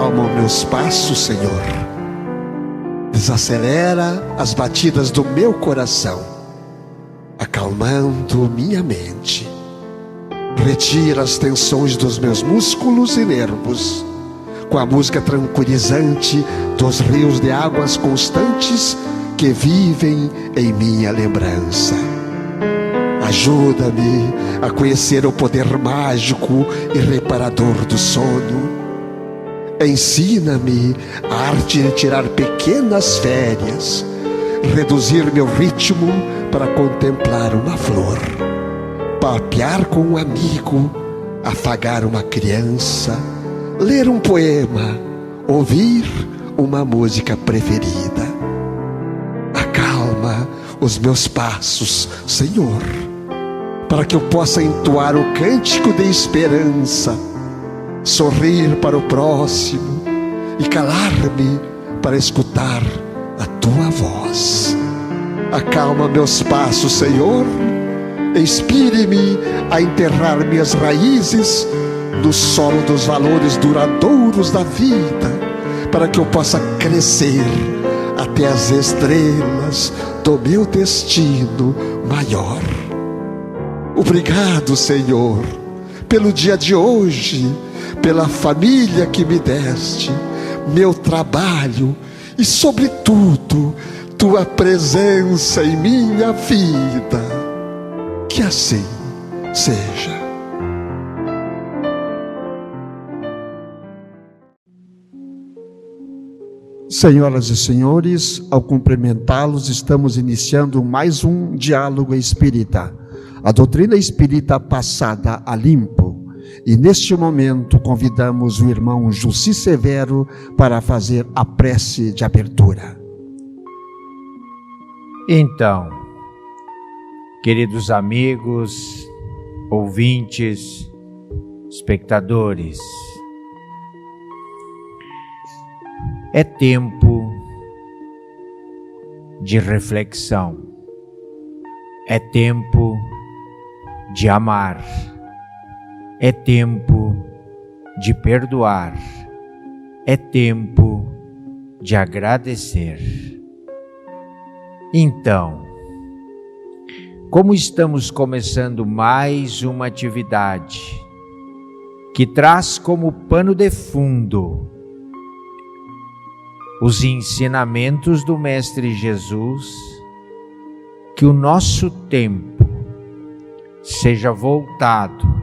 Acalma os meus passos, Senhor. Desacelera as batidas do meu coração, acalmando minha mente. Retira as tensões dos meus músculos e nervos, com a música tranquilizante dos rios de águas constantes que vivem em minha lembrança. Ajuda-me a conhecer o poder mágico e reparador do sono. Ensina-me a arte de tirar pequenas férias, reduzir meu ritmo para contemplar uma flor, papear com um amigo, afagar uma criança, ler um poema, ouvir uma música preferida. Acalma os meus passos, Senhor, para que eu possa entoar o cântico de esperança, sorrir para o próximo e calar-me para escutar a tua voz. Acalma meus passos, Senhor. Inspire-me a enterrar minhas raízes no solo dos valores duradouros da vida, para que eu possa crescer até as estrelas do meu destino maior. Obrigado, Senhor, pelo dia de hoje, pela família que me deste, meu trabalho e, sobretudo, tua presença em minha vida. Que assim seja. Senhoras e senhores, ao cumprimentá-los, estamos iniciando mais um diálogo espírita, a doutrina espírita passada a limpo. E neste momento convidamos o irmão Jussi Severo para fazer a prece de abertura. Então, queridos amigos, ouvintes, espectadores, é tempo de reflexão, é tempo de amar, é tempo de perdoar, é tempo de agradecer. Então, como estamos começando mais uma atividade que traz como pano de fundo os ensinamentos do Mestre Jesus, que o nosso tempo seja voltado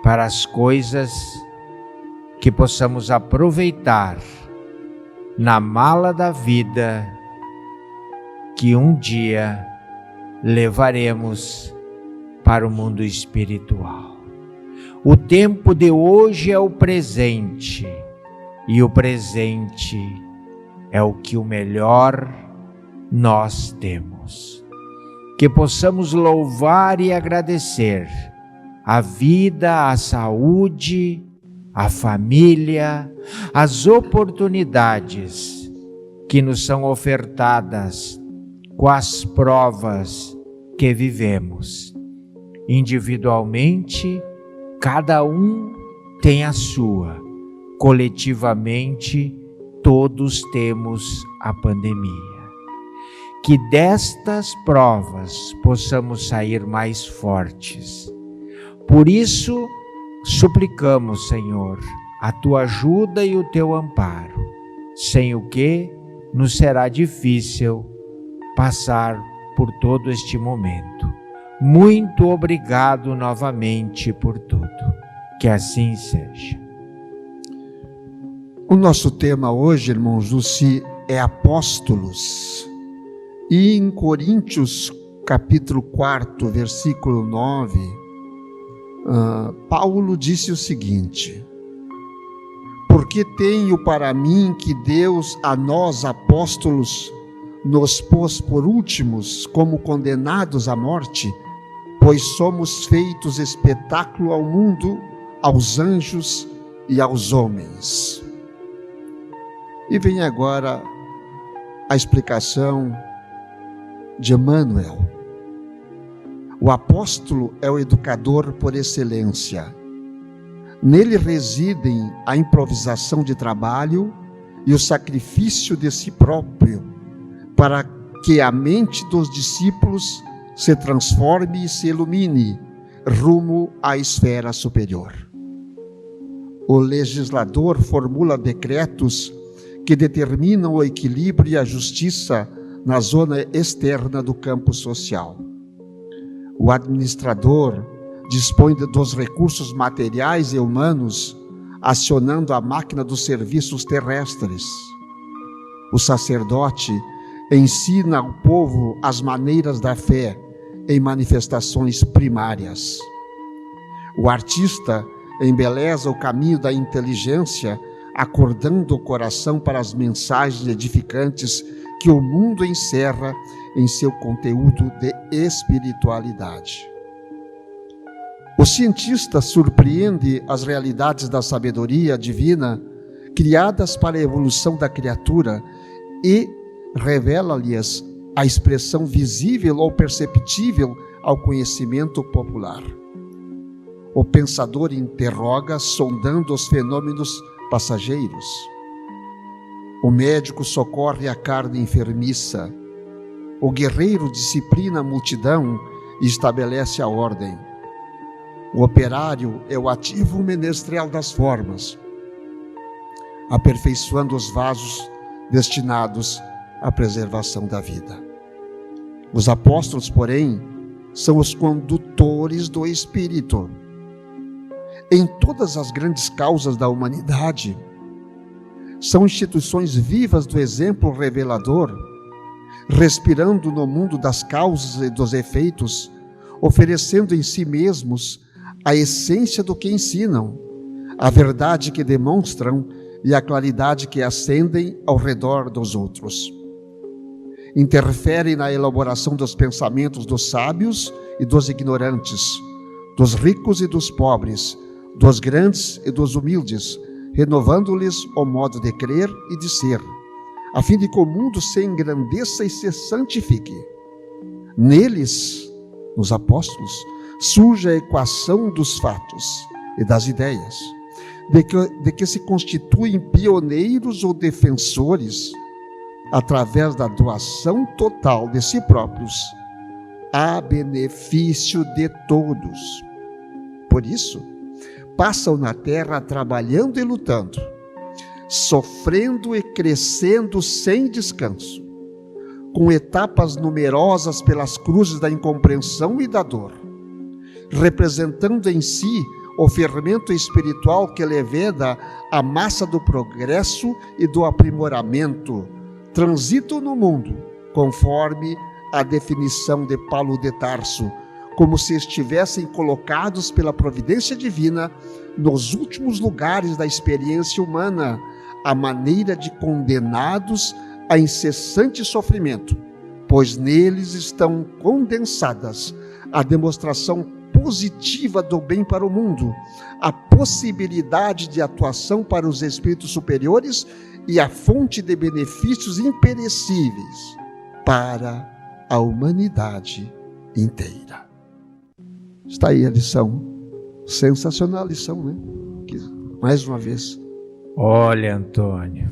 para as coisas que possamos aproveitar na mala da vida que um dia levaremos para o mundo espiritual. O tempo de hoje é o presente, e o presente é o que o melhor nós temos. Que possamos louvar e agradecer a vida, a saúde, a família, as oportunidades que nos são ofertadas com as provas que vivemos. Individualmente, cada um tem a sua. Coletivamente, todos temos a pandemia. Que destas provas possamos sair mais fortes. Por isso, suplicamos, Senhor, a tua ajuda e o teu amparo, sem o que nos será difícil passar por todo este momento. Muito obrigado novamente por tudo. Que assim seja. O nosso tema hoje, irmão Jussi, é apóstolos. E em Coríntios, capítulo 4, versículo 9, Paulo disse o seguinte: porque tenho para mim que Deus a nós apóstolos nos pôs por últimos como condenados à morte, pois somos feitos espetáculo ao mundo, aos anjos e aos homens. E vem agora a explicação de Emmanuel. O apóstolo é o educador por excelência. Nele residem a improvisação de trabalho e o sacrifício de si próprio, para que a mente dos discípulos se transforme e se ilumine rumo à esfera superior. O legislador formula decretos que determinam o equilíbrio e a justiça na zona externa do campo social. O administrador dispõe dos recursos materiais e humanos, acionando a máquina dos serviços terrestres. O sacerdote ensina ao povo as maneiras da fé em manifestações primárias. O artista embeleza o caminho da inteligência, acordando o coração para as mensagens edificantes que o mundo encerra em seu conteúdo de espiritualidade. O cientista surpreende as realidades da sabedoria divina criadas para a evolução da criatura e revela-lhes a expressão visível ou perceptível ao conhecimento popular. O pensador interroga, sondando os fenômenos passageiros. O médico socorre a carne enfermiça. O guerreiro disciplina a multidão e estabelece a ordem. O operário é o ativo menestrel das formas, aperfeiçoando os vasos destinados à preservação da vida. Os apóstolos, porém, são os condutores do Espírito. Em todas as grandes causas da humanidade, são instituições vivas do exemplo revelador, respirando no mundo das causas e dos efeitos, oferecendo em si mesmos a essência do que ensinam, a verdade que demonstram e a claridade que acendem ao redor dos outros. Interferem na elaboração dos pensamentos dos sábios e dos ignorantes, dos ricos e dos pobres, dos grandes e dos humildes, renovando-lhes o modo de crer e de ser, a fim de que o mundo se engrandeça e se santifique. Neles, nos apóstolos, surge a equação dos fatos e das ideias, de que se constituem pioneiros ou defensores, através da doação total de si próprios, a benefício de todos. Por isso, passam na terra trabalhando e lutando, sofrendo e crescendo sem descanso, com etapas numerosas pelas cruzes da incompreensão e da dor, representando em si o fermento espiritual que leveda a massa do progresso e do aprimoramento, transitam no mundo, conforme a definição de Paulo de Tarso, como se estivessem colocados pela providência divina nos últimos lugares da experiência humana, à maneira de condenados a incessante sofrimento, pois neles estão condensadas a demonstração positiva do bem para o mundo, a possibilidade de atuação para os espíritos superiores e a fonte de benefícios imperecíveis para a humanidade inteira. Está aí a lição, sensacional a lição, né? Mais uma vez. Olha, Antônio,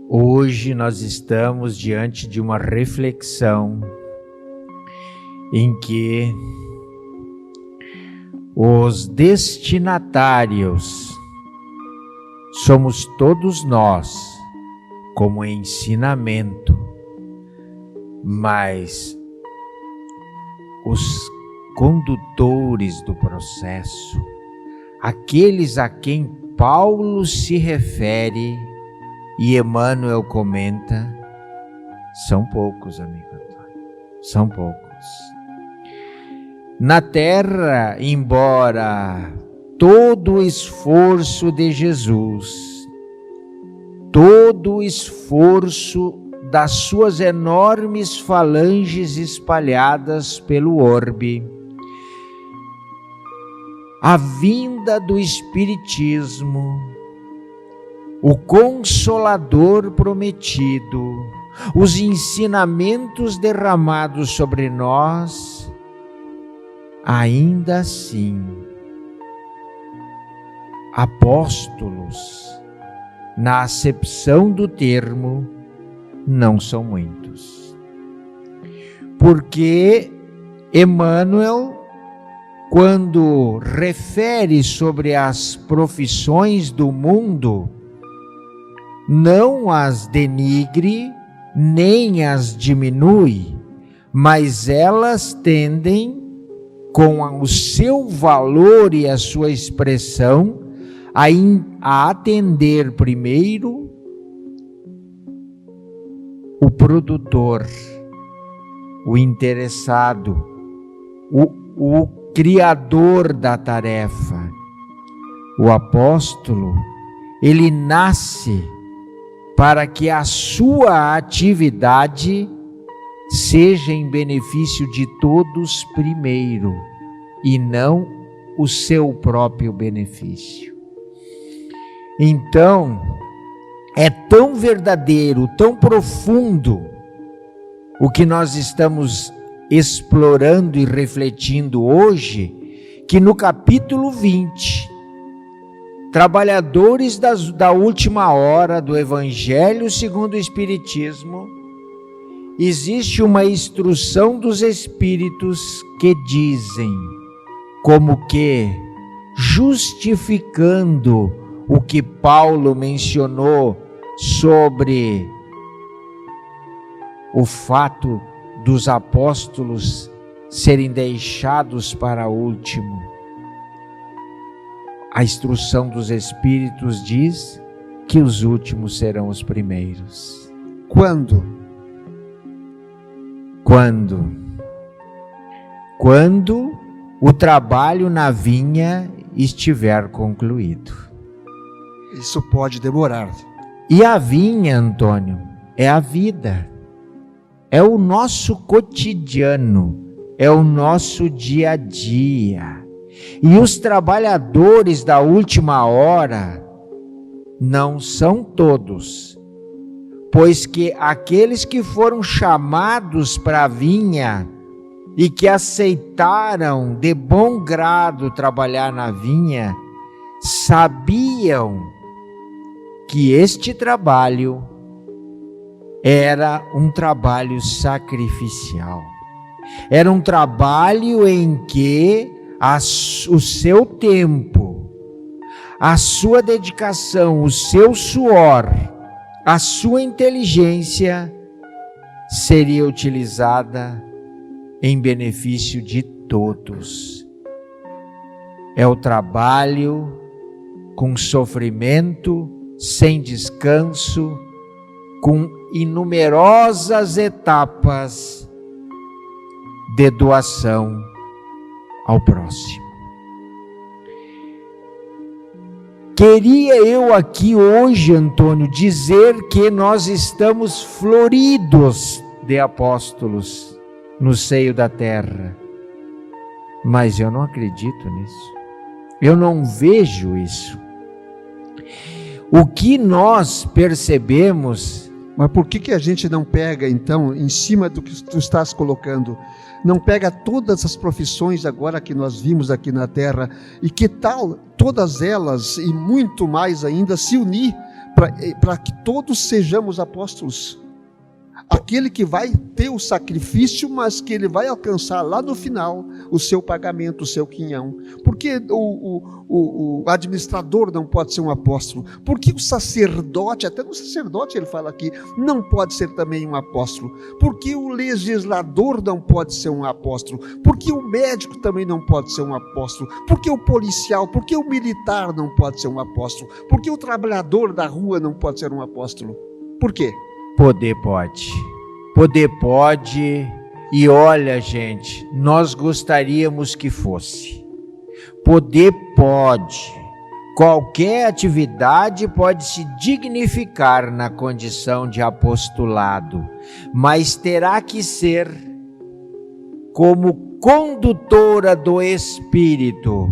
hoje nós estamos diante de uma reflexão em que os destinatários somos todos nós, como ensinamento, mas os condutores do processo, aqueles a quem Paulo se refere e Emmanuel comenta, são poucos, amigo Antônio, são poucos. Na terra, embora todo o esforço de Jesus, todo o esforço das suas enormes falanges espalhadas pelo orbe, a vinda do Espiritismo, o Consolador prometido, os ensinamentos derramados sobre nós, ainda assim apóstolos, na acepção do termo, não são muitos. Porque Emmanuel, quando refere sobre as profissões do mundo, não as denigre, nem as diminui, mas elas tendem, com o seu valor e a sua expressão, a atender primeiro o produtor, o interessado, o criador da tarefa. O apóstolo, ele nasce para que a sua atividade seja em benefício de todos primeiro, e não o seu próprio benefício. Então, é tão verdadeiro, tão profundo o que nós estamos explorando e refletindo hoje, que no capítulo 20, trabalhadores da última hora do Evangelho segundo o Espiritismo, existe uma instrução dos Espíritos que dizem, como que justificando o que Paulo mencionou sobre o fato dos apóstolos serem deixados para último. A instrução dos Espíritos diz que os últimos serão os primeiros. Quando? Quando o trabalho na vinha estiver concluído. Isso pode demorar. E a vinha, Antônio, é a vida. É o nosso cotidiano, é o nosso dia a dia. E os trabalhadores da última hora não são todos, pois que aqueles que foram chamados para a vinha e que aceitaram de bom grado trabalhar na vinha, sabiam que este trabalho era um trabalho sacrificial. Era um trabalho em que o seu tempo, a sua dedicação, o seu suor, a sua inteligência seria utilizada em benefício de todos. É o trabalho com sofrimento, sem descanso, com inumerosas etapas de doação ao próximo. Queria eu aqui hoje, Antônio, dizer que nós estamos floridos de apóstolos no seio da terra, mas eu não acredito nisso. Eu não vejo isso. O que nós percebemos... Mas por que a gente não pega, então, em cima do que tu estás colocando, não pega todas as profissões agora que nós vimos aqui na Terra, e que tal todas elas, e muito mais ainda, se unir para que todos sejamos apóstolos? Aquele que vai ter o sacrifício, mas que ele vai alcançar lá no final o seu pagamento, o seu quinhão. Por que o administrador não pode ser um apóstolo? Por que o sacerdote, até no sacerdote ele fala aqui, não pode ser também um apóstolo? Por que o legislador não pode ser um apóstolo? Por que o médico também não pode ser um apóstolo? Por que o policial, por que o militar não pode ser um apóstolo? Por que o trabalhador da rua não pode ser um apóstolo? Por quê? Poder pode, e olha, gente, nós gostaríamos que fosse. Poder pode, qualquer atividade pode se dignificar na condição de apostolado, mas terá que ser como condutora do Espírito,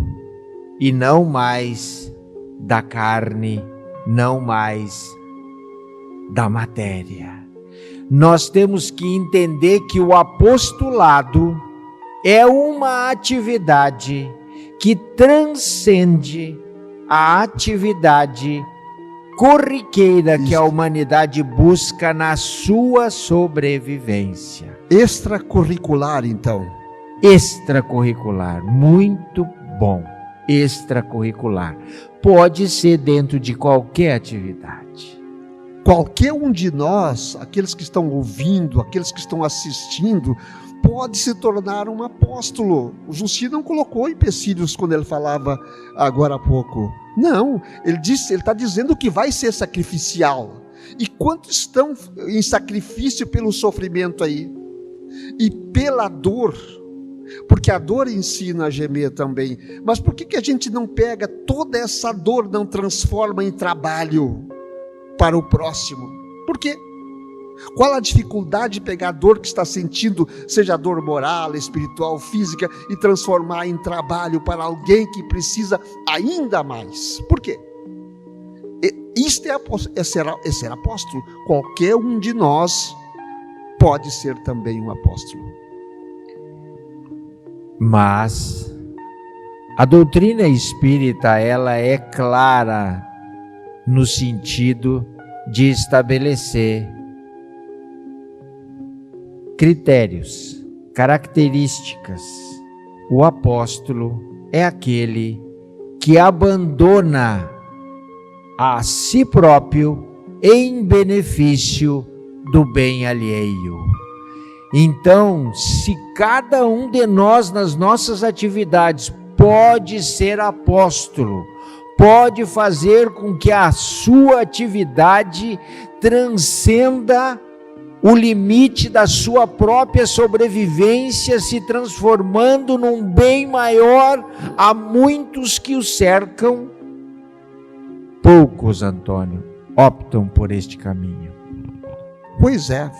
e não mais da carne, não mais da matéria. Nós temos que entender que o apostolado é uma atividade que transcende a atividade corriqueira que a humanidade busca na sua sobrevivência. Extracurricular, então. Extracurricular, muito bom. Extracurricular. Pode ser dentro de qualquer atividade. Qualquer um de nós, aqueles que estão ouvindo, aqueles que estão assistindo, pode se tornar um apóstolo. O Justino não colocou empecilhos quando ele falava agora há pouco. Não, ele está dizendo que vai ser sacrificial. E quantos estão em sacrifício pelo sofrimento aí? E pela dor, porque a dor ensina a gemer também. Mas por que a gente não pega toda essa dor, não transforma em trabalho para o próximo? Por quê? Qual a dificuldade de pegar a dor que está sentindo, seja a dor moral, espiritual, física, e transformar em trabalho para alguém que precisa ainda mais? Por quê? Isto é ser apóstolo. Qualquer um de nós pode ser também um apóstolo. Mas a doutrina espírita, ela é clara no sentido de estabelecer critérios, características. O apóstolo é aquele que abandona a si próprio em benefício do bem alheio. Então, se cada um de nós nas nossas atividades pode ser apóstolo, pode fazer com que a sua atividade transcenda o limite da sua própria sobrevivência, se transformando num bem maior a muitos que o cercam, poucos, Antônio, optam por este caminho. Pois é,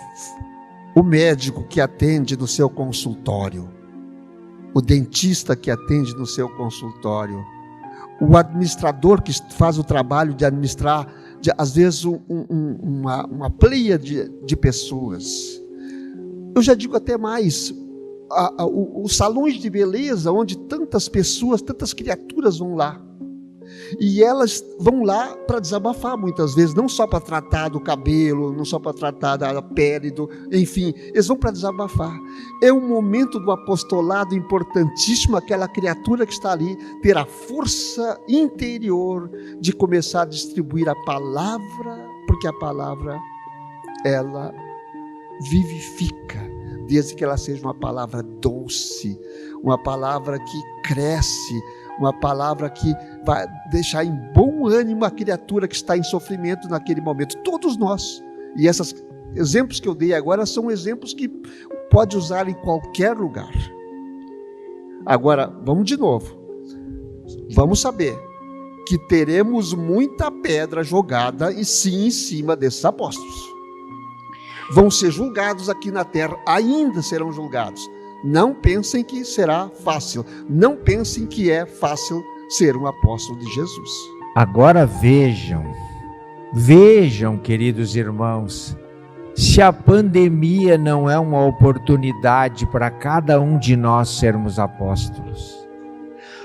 o médico que atende no seu consultório, o dentista que atende no seu consultório, o administrador que faz o trabalho de administrar, às vezes, uma pleia de pessoas. Eu já digo até mais, os salões de beleza, onde tantas pessoas, tantas criaturas vão lá, e elas vão lá para desabafar muitas vezes, não só para tratar do cabelo, não só para tratar da pele, enfim, eles vão para desabafar. É um momento do apostolado importantíssimo, aquela criatura que está ali, ter a força interior de começar a distribuir a palavra, porque a palavra, ela vivifica, desde que ela seja uma palavra doce, uma palavra que cresce, uma palavra que vai deixar em bom ânimo a criatura que está em sofrimento naquele momento. Todos nós. E esses exemplos que eu dei agora são exemplos que pode usar em qualquer lugar. Agora, vamos de novo. Vamos saber que teremos muita pedra jogada e sim em cima desses apóstolos. Vão ser julgados aqui na terra, ainda serão julgados. Não pensem que será fácil. Não pensem que é fácil ser um apóstolo de Jesus. Agora vejam, queridos irmãos, se a pandemia não é uma oportunidade para cada um de nós sermos apóstolos.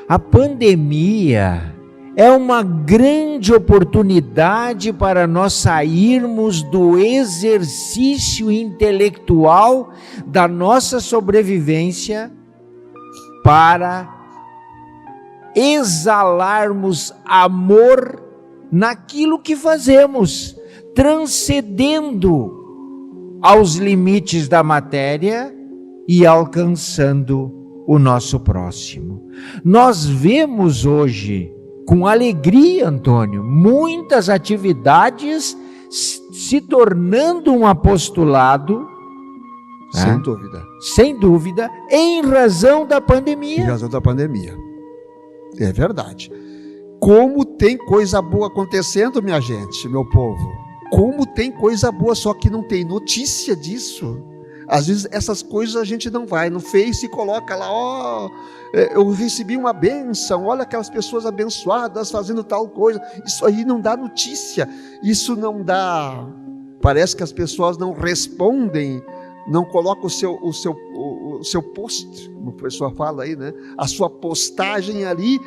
A pandemia é uma grande oportunidade para nós sairmos do exercício intelectual da nossa sobrevivência para exalarmos amor naquilo que fazemos, transcendendo aos limites da matéria e alcançando o nosso próximo. Nós vemos hoje, com alegria, Antônio, muitas atividades se tornando um apostolado, sem dúvida. Sem dúvida, em razão da pandemia. Em razão da pandemia. É verdade. Como tem coisa boa acontecendo, minha gente, meu povo. Como tem coisa boa, só que não tem notícia disso. Às vezes essas coisas a gente não vai no Face e coloca lá, eu recebi uma bênção, olha aquelas pessoas abençoadas fazendo tal coisa. Isso aí não dá notícia, isso não dá, parece que as pessoas não respondem, não colocam o seu post, como o professor fala aí, né? A sua postagem ali,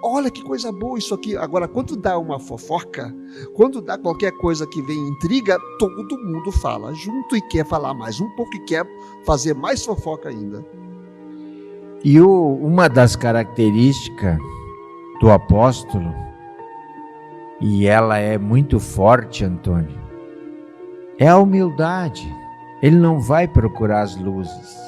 olha que coisa boa isso aqui. Agora, quando dá uma fofoca, quando dá qualquer coisa que vem intriga, todo mundo fala junto e quer falar mais um pouco e quer fazer mais fofoca ainda. E uma das características do apóstolo, e ela é muito forte, Antônio, é a humildade. Ele não vai procurar as luzes.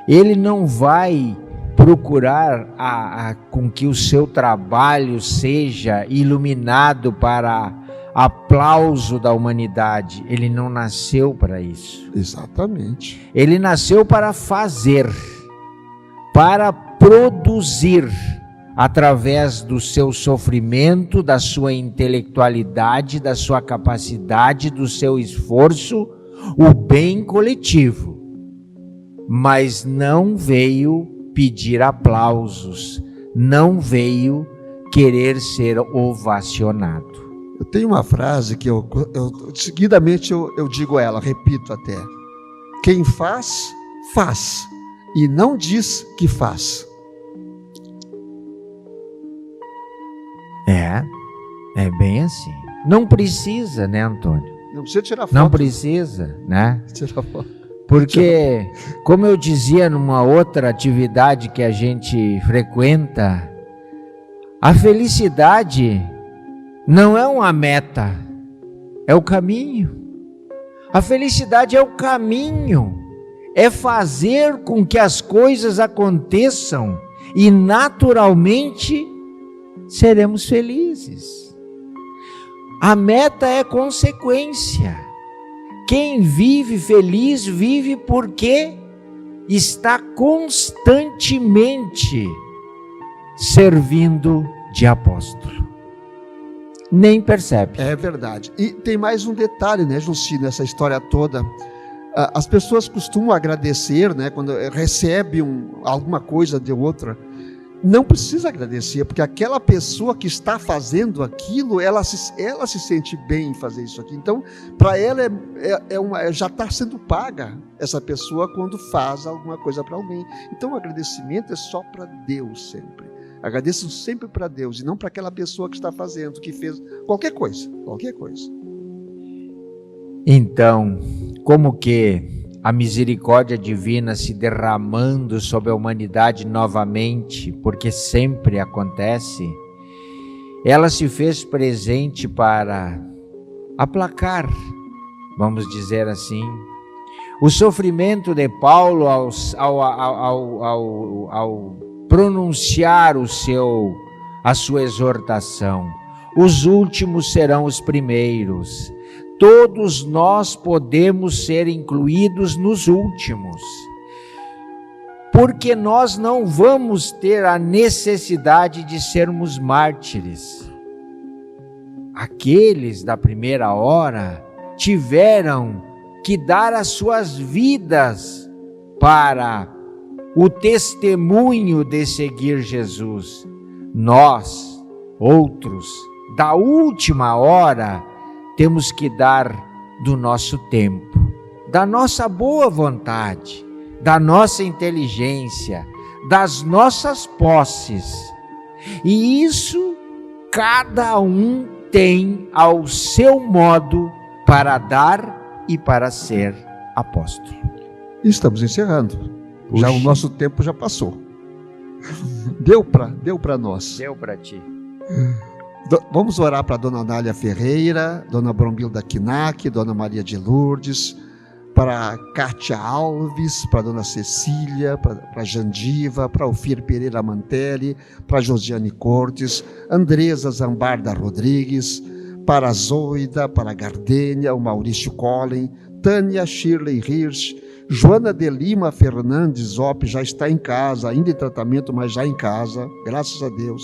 Ele não vai procurar com que o seu trabalho seja iluminado para aplauso da humanidade. Ele não nasceu para isso. Exatamente. Ele nasceu para fazer, para produzir, através do seu sofrimento, da sua intelectualidade, da sua capacidade, do seu esforço, o bem coletivo. Mas não veio pedir aplausos, não veio querer ser ovacionado. Eu tenho uma frase que seguidamente eu digo ela, repito até. Quem faz, faz, e não diz que faz. É bem assim. Não precisa, né, Antônio? Não precisa tirar foto. Não precisa, né? Tirar foto. Porque, como eu dizia numa outra atividade que a gente frequenta, a felicidade não é uma meta, é o caminho. A felicidade é o caminho, é fazer com que as coisas aconteçam e naturalmente seremos felizes. A meta é consequência. Quem vive feliz vive porque está constantemente servindo de apóstolo. Nem percebe. É verdade. E tem mais um detalhe, né, Jussi, nessa história toda. As pessoas costumam agradecer, né, quando recebe alguma coisa de outra. Não precisa agradecer, porque aquela pessoa que está fazendo aquilo, ela se sente bem em fazer isso aqui. Então, para ela já está sendo paga essa pessoa quando faz alguma coisa para alguém. Então, o agradecimento é só para Deus sempre. Agradeço sempre para Deus e não para aquela pessoa que está fazendo, que fez qualquer coisa. Então, como que a misericórdia divina se derramando sobre a humanidade novamente, porque sempre acontece, ela se fez presente para aplacar, vamos dizer assim, o sofrimento de Paulo ao pronunciar a sua exortação. Os últimos serão os primeiros. Todos nós podemos ser incluídos nos últimos, porque nós não vamos ter a necessidade de sermos mártires. Aqueles da primeira hora tiveram que dar as suas vidas para o testemunho de seguir Jesus. Nós, outros, da última hora, temos que dar do nosso tempo, da nossa boa vontade, da nossa inteligência, das nossas posses. E isso cada um tem ao seu modo para dar e para ser apóstolo. Estamos encerrando. Puxa. Já o nosso tempo já passou. Deu para nós. Deu para ti. Vamos orar para Dona Nália Ferreira, Dona Brombilda Kinac, Dona Maria de Lourdes, para Cátia Alves, para Dona Cecília, para Jandiva, para Ofir Pereira Mantelli, para Josiane Cortes, Andresa Zambarda Rodrigues, para a Zoida, para a Gardênia, o Maurício Collen, Tânia Shirley Hirsch, Joana de Lima Fernandes Zop já está em casa, ainda em tratamento, mas já em casa, graças a Deus.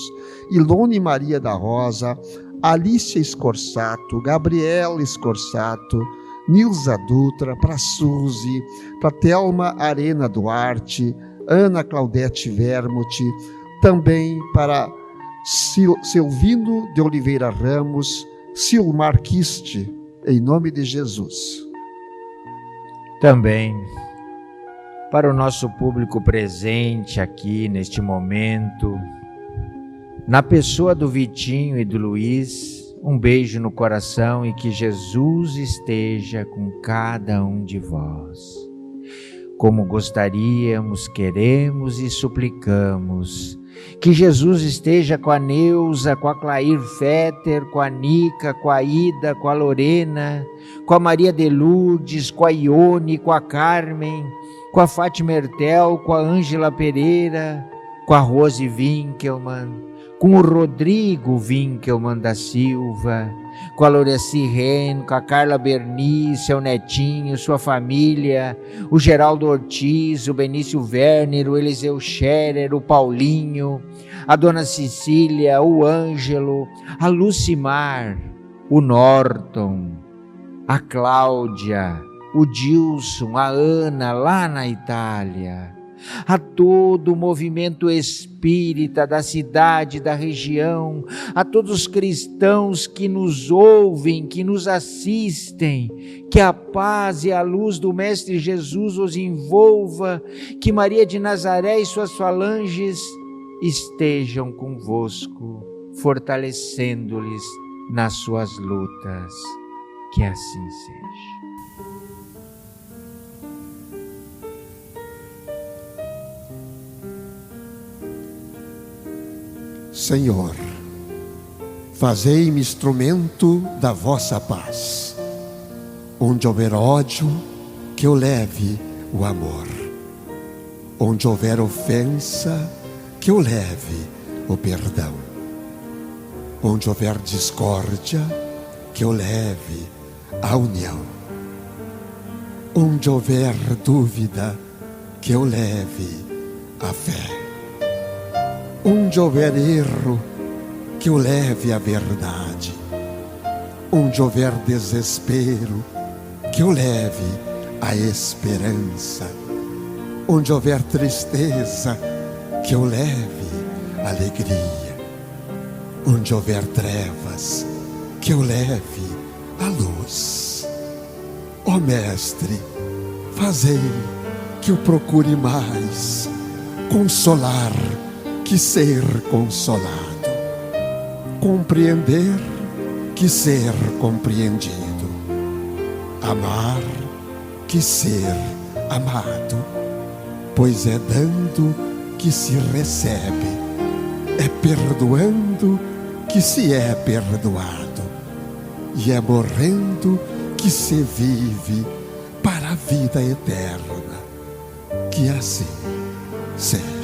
Ilone Maria da Rosa, Alicia Scorsato, Gabriela Scorsato, Nilza Dutra, para Suzy, para Thelma Arena Duarte, Ana Claudete Vermut, também para Silvino de Oliveira Ramos, Silmar Kiste, em nome de Jesus. Também para o nosso público presente aqui neste momento, Na pessoa do Vitinho e do Luiz, um beijo no coração e que Jesus esteja com cada um de vós. Como gostaríamos, queremos e suplicamos que Jesus esteja com a Neuza, com a Clair Fetter, com a Nica, com a Ida, com a Lorena, com a Maria de Lourdes, com a Ione, com a Carmen, com a Fátima Ertel, com a Ângela Pereira, com a Rose Winkelmann, com o Rodrigo Winkelmann da Silva, com a Loraci Ren, com a Carla Bernice, seu netinho, sua família, o Geraldo Ortiz, o Benício Werner, o Eliseu Scherer, o Paulinho, a Dona Cecília, o Ângelo, a Lucimar, o Norton, a Cláudia, o Dilson, a Ana lá na Itália, a todo o movimento espírita da cidade, da região, a todos os cristãos que nos ouvem, que nos assistem, que a paz e a luz do Mestre Jesus os envolva, que Maria de Nazaré e suas falanges estejam convosco, fortalecendo-lhes nas suas lutas. Que assim seja. Senhor, fazei-me instrumento da vossa paz. Onde houver ódio, que eu leve o amor. Onde houver ofensa, que eu leve o perdão. Onde houver discórdia, que eu leve a união. Onde houver dúvida, que eu leve a fé. Onde houver erro, que eu leve a verdade. Onde houver desespero, que eu leve a esperança. Onde houver tristeza, que eu leve a alegria. Onde houver trevas, que eu leve a luz. Ó Mestre, fazei que eu procure mais consolar que ser consolado, compreender que ser compreendido, amar que ser amado, pois é dando que se recebe, é perdoando que se é perdoado, e é morrendo que se vive para a vida eterna. Que assim seja.